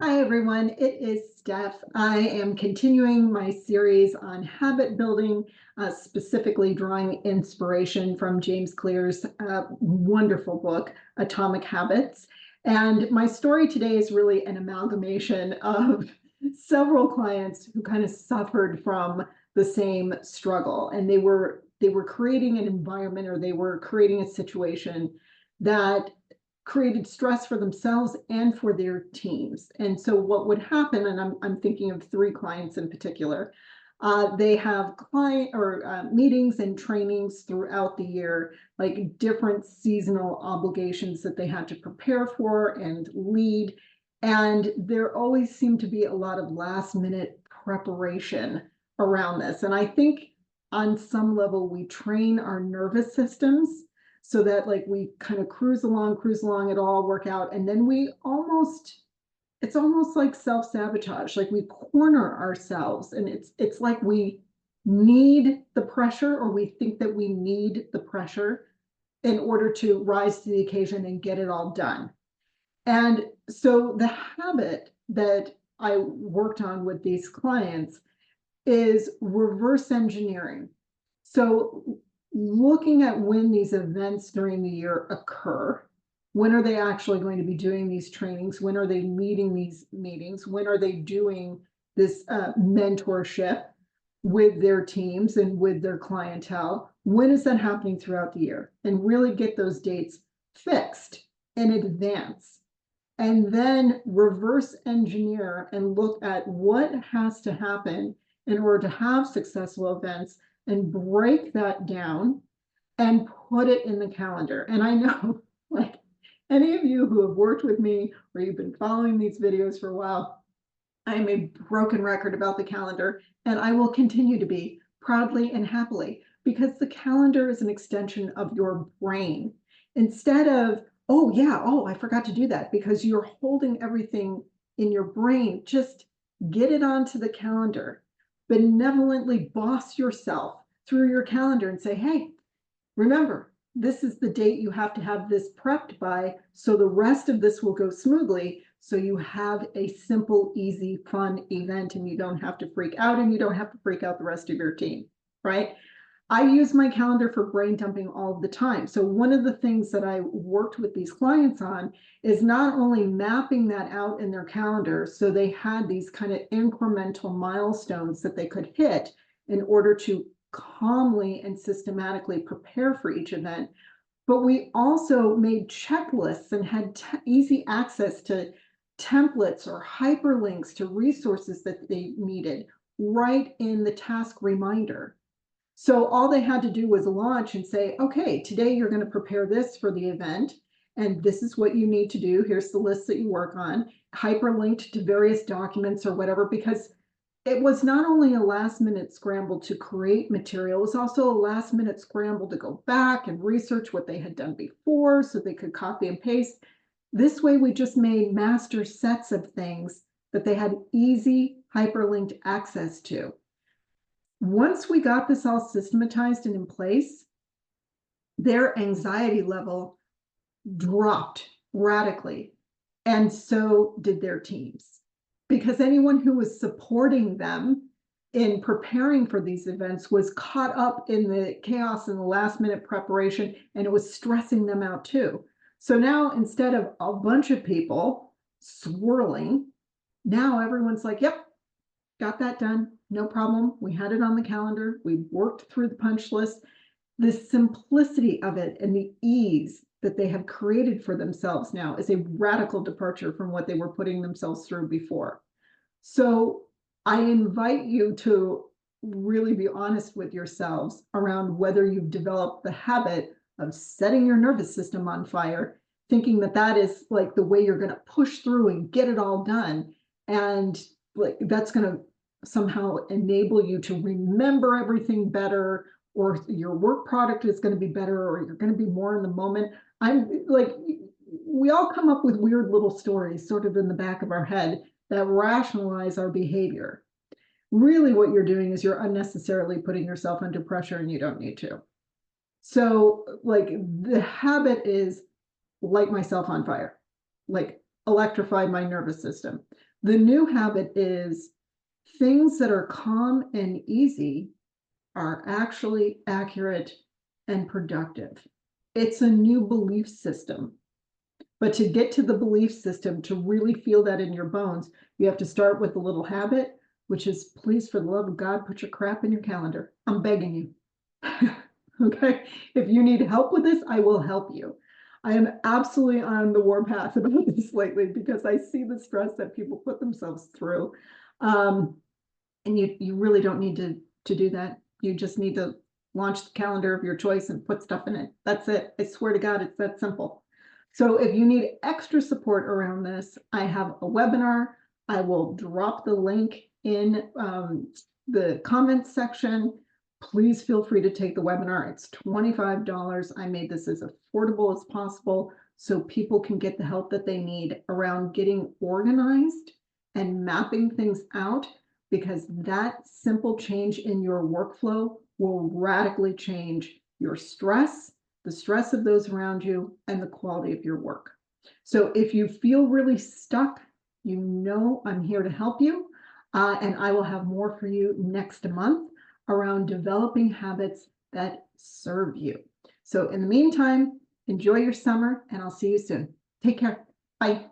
Hi, everyone. It is Steph. I am continuing my series on habit building, specifically drawing inspiration from James Clear's wonderful book, Atomic Habits. And my story today is really an amalgamation of several clients who kind of suffered from the same struggle. And they were creating an environment, or they were creating a situation that created stress for themselves and for their teams. And so what would happen, and I'm thinking of three clients in particular, they have client or meetings and trainings throughout the year, like different seasonal obligations that they had to prepare for and lead. And there always seemed to be a lot of last minute preparation around this. And I think on some level, we train our nervous systems so that like we kind of cruise along, it all work out. And then it's almost like self-sabotage, like we corner ourselves, and it's like we need the pressure, or we think that we need the pressure in order to rise to the occasion and get it all done. And so the habit that I worked on with these clients is reverse engineering. So looking at when these events during the year occur, when are they actually going to be doing these trainings? When are they leading these meetings? When are they doing this mentorship with their teams and with their clientele? When is that happening throughout the year? And really get those dates fixed in advance. And then reverse engineer and look at what has to happen in order to have successful events, and break that down and put it in the calendar. And I know, like, any of you who have worked with me or you've been following these videos for a while, I'm a broken record about the calendar, and I will continue to be, proudly and happily, because the calendar is an extension of your brain. Instead of, oh yeah, oh, I forgot to do that, because you're holding everything in your brain, just get it onto the calendar. Benevolently boss yourself through your calendar and say, hey, remember, this is the date you have to have this prepped by, so the rest of this will go smoothly, so you have a simple, easy, fun event, and you don't have to freak out, and you don't have to freak out the rest of your team, right? I use my calendar for brain dumping all the time. So one of the things that I worked with these clients on is not only mapping that out in their calendar, so they had these kind of incremental milestones that they could hit in order to calmly and systematically prepare for each event, but we also made checklists and had easy access to templates or hyperlinks to resources that they needed right in the task reminder. So all they had to do was launch and say, okay, today you're going to prepare this for the event, and this is what you need to do. Here's the list that you work on, hyperlinked to various documents or whatever, because it was not only a last minute scramble to create material, it was also a last minute scramble to go back and research what they had done before so they could copy and paste. This way, we just made master sets of things that they had easy hyperlinked access to. Once we got this all systematized and in place, their anxiety level dropped radically, and so did their teams, because anyone who was supporting them in preparing for these events was caught up in the chaos and the last minute preparation, and it was stressing them out too. So now, instead of a bunch of people swirling, now everyone's like, yep, got that done, no problem. We had it on the calendar. We worked through the punch list. The simplicity of it and the ease that they have created for themselves now is a radical departure from what they were putting themselves through before. So I invite you to really be honest with yourselves around whether you've developed the habit of setting your nervous system on fire, thinking that that is like the way you're going to push through and get it all done. And like that's going to somehow enable you to remember everything better, or your work product is going to be better, or you're going to be more in the moment. I'm like, we all come up with weird little stories sort of in the back of our head that rationalize our behavior. Really what you're doing is you're unnecessarily putting yourself under pressure, and you don't need to. So like the habit is light myself on fire, like electrify my nervous system. The new habit is things that are calm and easy are actually accurate and productive. It's a new belief system. But to get to the belief system, to really feel that in your bones, you have to start with a little habit, which is, please, for the love of God, put your crap in your calendar. I'm begging you. Okay? If you need help with this, I will help you. I am absolutely on the warpath about this lately because I see the stress that people put themselves through. And you really don't need to do that. You just need to launch the calendar of your choice and put stuff in it. That's it. I swear to God, it's that simple. So if you need extra support around this, I have a webinar. I will drop the link in the comments section. Please feel free to take the webinar. It's $25. I made this as affordable as possible so people can get the help that they need around getting organized and mapping things out, because that simple change in your workflow will radically change your stress, the stress of those around you, and the quality of your work. So if you feel really stuck, you know I'm here to help you. And I will have more for you next month around developing habits that serve you. So in the meantime, enjoy your summer, and I'll see you soon. Take care. Bye.